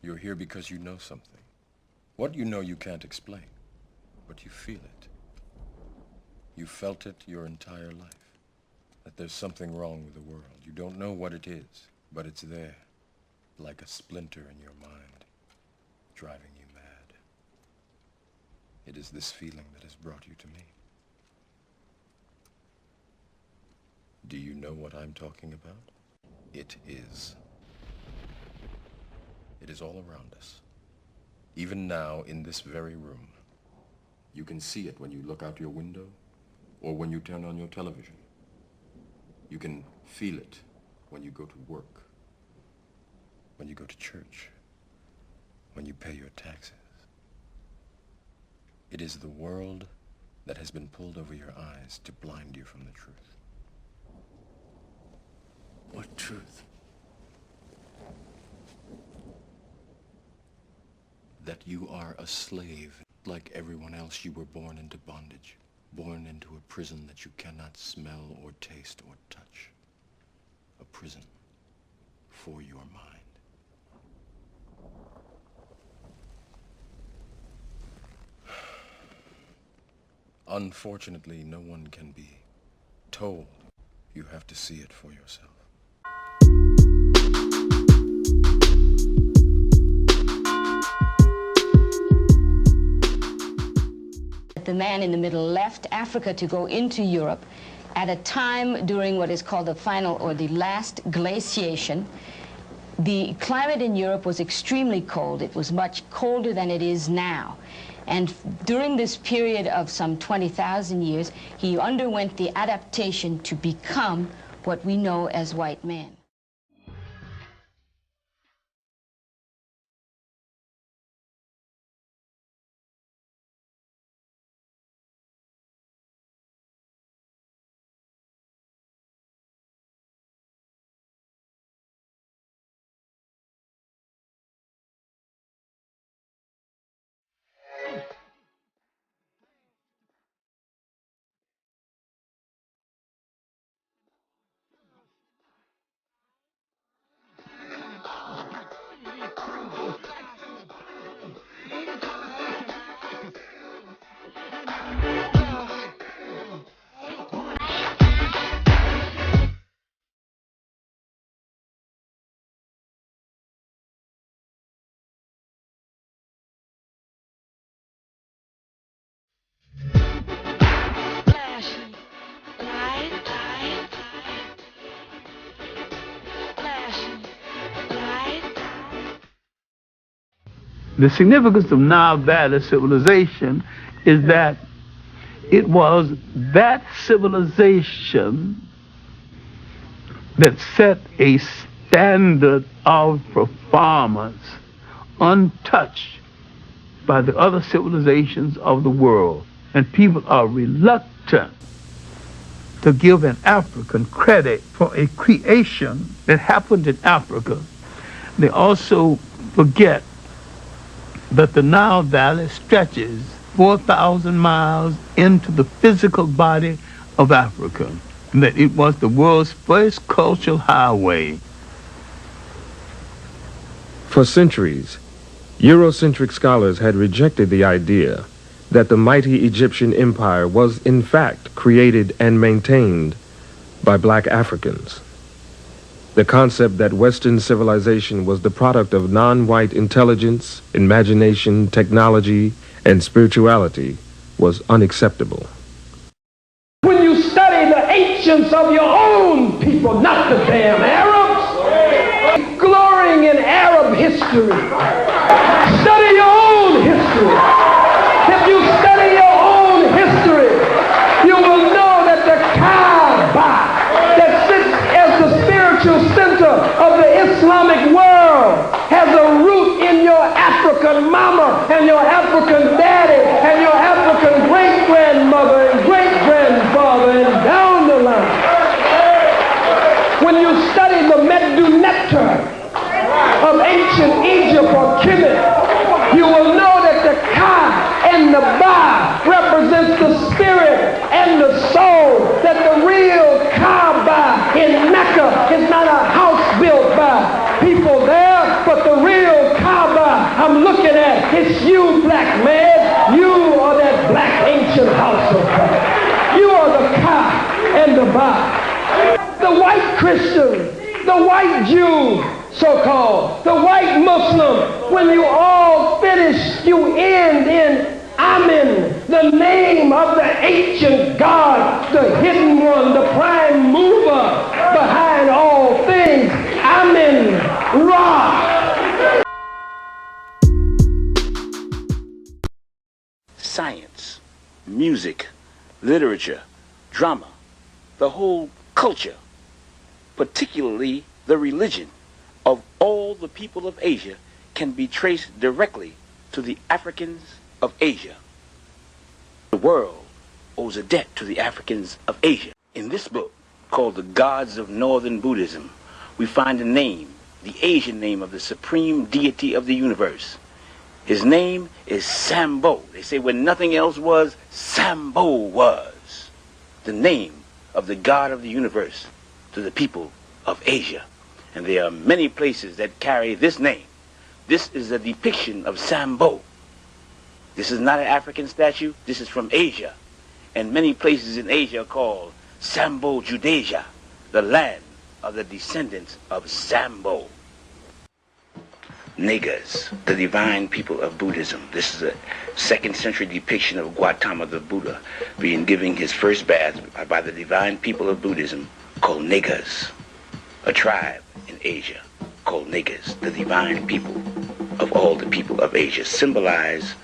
You're here because you know something. What you know you can't explain, but you feel it. You felt it your entire life, that there's something wrong with the world. You don't know what it is, but it's there, like a splinter in your mind, driving you mad. It is this feeling that has brought you to me. Do you know what I'm talking about? It is. It is all around us. Even now, in this very room. You can see it when you look out your window or when you turn on your television. You can feel it when you go to work, when you go to church, when you pay your taxes. It is the world that has been pulled over your eyes to blind you from the truth. What truth? That you are a slave. Like everyone else, you were born into bondage, born into a prison that you cannot smell or taste or touch. A prison for your mind. Unfortunately, no one can be told. You have to see it for yourself. The man in the middle left Africa to go into Europe at a time during what is called the final or the last glaciation. The climate in Europe was extremely cold. It was much colder than it is now. And during this period of some 20,000 years, he underwent the adaptation to become what we know as white men. The significance of Nile Valley civilization is that it was that civilization that set a standard of performance untouched by the other civilizations of the world. And people are reluctant to give an African credit for a creation that happened in Africa. They also forget that the Nile Valley stretches 4,000 miles into the physical body of Africa, and that it was the world's first cultural highway. For centuries, Eurocentric scholars had rejected the idea that the mighty Egyptian empire was in fact created and maintained by black Africans. The concept that Western civilization was the product of non-white intelligence, imagination, technology, and spirituality was unacceptable. When you study the ancients of your own people, not the damn Arabs, glorying in Arab history, study your own history. If you study your own history, you will know that the Kaaba that sits as the spiritual center of the Islamic world has a root in your African mama and your African daddy and your African great-grandmother and great-grandfather and down the line. When you study the Medu Nectar of ancient Egypt or Kemetic, you will know that the Ka and the Ba Christian, the white Jew, so-called, the white Muslim, when you all finish, you end in Amen, the name of the ancient God, the hidden one, the prime mover behind all things. Amen, Ra. Science, music, literature, drama, the whole culture, particularly the religion of all the people of Asia, can be traced directly to the Africans of Asia. The world owes a debt to the Africans of Asia. In this book, called The Gods of Northern Buddhism, we find a name, the Asian name of the supreme deity of the universe. His name is Sambo. They say when nothing else was, Sambo was. The name of the God of the universe to the people of Asia. And there are many places that carry this name. This is a depiction of Sambo. This is not an African statue. This is from Asia. And many places in Asia are called Sambo Judasia, the land of the descendants of Sambo. Negas, the divine people of Buddhism. This is a 2nd century depiction of Gautama the Buddha being given his first bath by the divine people of Buddhism called Negas, a tribe in Asia called Negas, the divine people of all the people of Asia, symbolized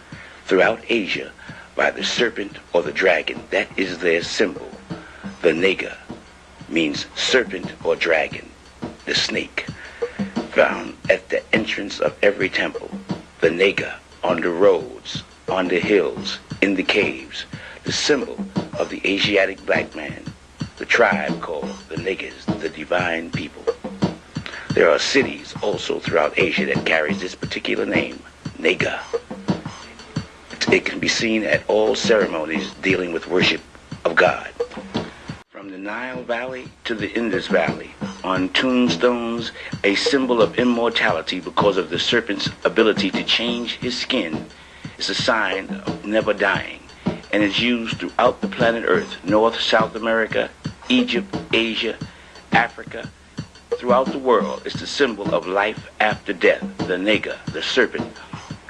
throughout Asia by the serpent or the dragon. That is their symbol. The Nega means serpent or dragon, the snake, found at the entrance of every temple. The Nega on the roads, on the hills, in the caves, the symbol of the Asiatic black man, the tribe called the Negas, the divine people. There are cities also throughout Asia that carries this particular name, Nega. It can be seen at all ceremonies dealing with worship of God. From the Nile Valley to the Indus Valley, on tombstones, a symbol of immortality because of the serpent's ability to change his skin is a sign of never dying, and is used throughout the planet Earth, North, South America, Egypt, Asia, Africa, throughout the world. It's the symbol of life after death, the Nega, the serpent.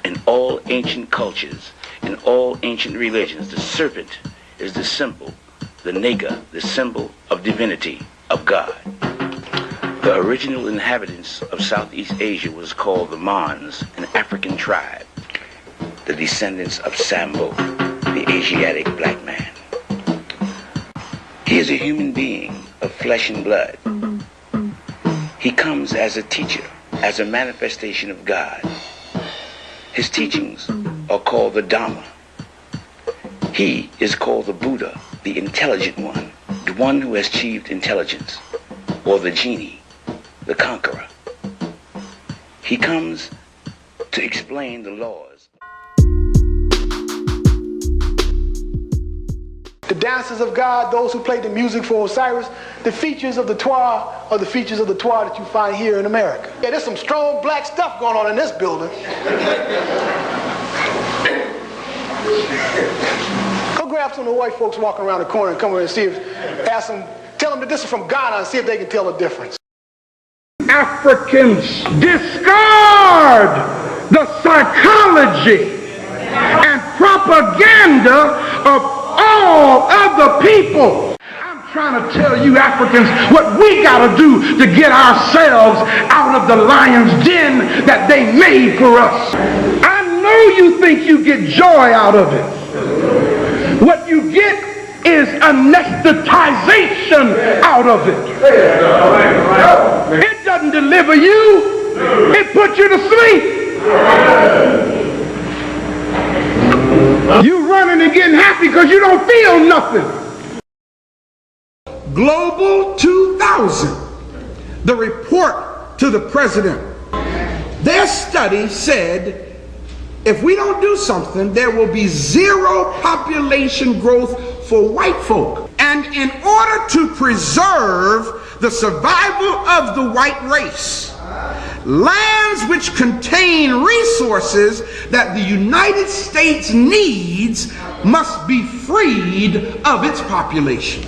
In all ancient cultures, in all ancient religions, the serpent is the symbol, the Nega, the symbol of divinity, of God. The original inhabitants of Southeast Asia was called the Mons, an African tribe, the descendants of Sambo, the Asiatic black man. He is a human being of flesh and blood. He comes as a teacher, as a manifestation of God. His teachings are called the Dhamma. He is called the Buddha, the intelligent one, the one who has achieved intelligence, or the genie, the conqueror. He comes to explain the laws. The dancers of God, those who played the music for Osiris, the features of the Twa are the features of the Twa that you find here in America. Yeah, there's some strong black stuff going on in this building. Go grab some of the white folks walking around the corner and come over and see if, ask them, tell them that this is from Ghana and see if they can tell the difference. Africans discard the psychology and propaganda of all other people. I'm trying to tell you Africans what we got to do to get ourselves out of the lion's den that they made for us. I know you think you get joy out of it. What you get is anesthetization out of it. It doesn't deliver you. It puts you to sleep. You running and getting happy because you don't feel nothing. Global 2000, the report to the president. Their study said if we don't do something, there will be zero population growth for white folk. And in order to preserve the survival of the white race, lands which contain resources that the United States needs must be freed of its population.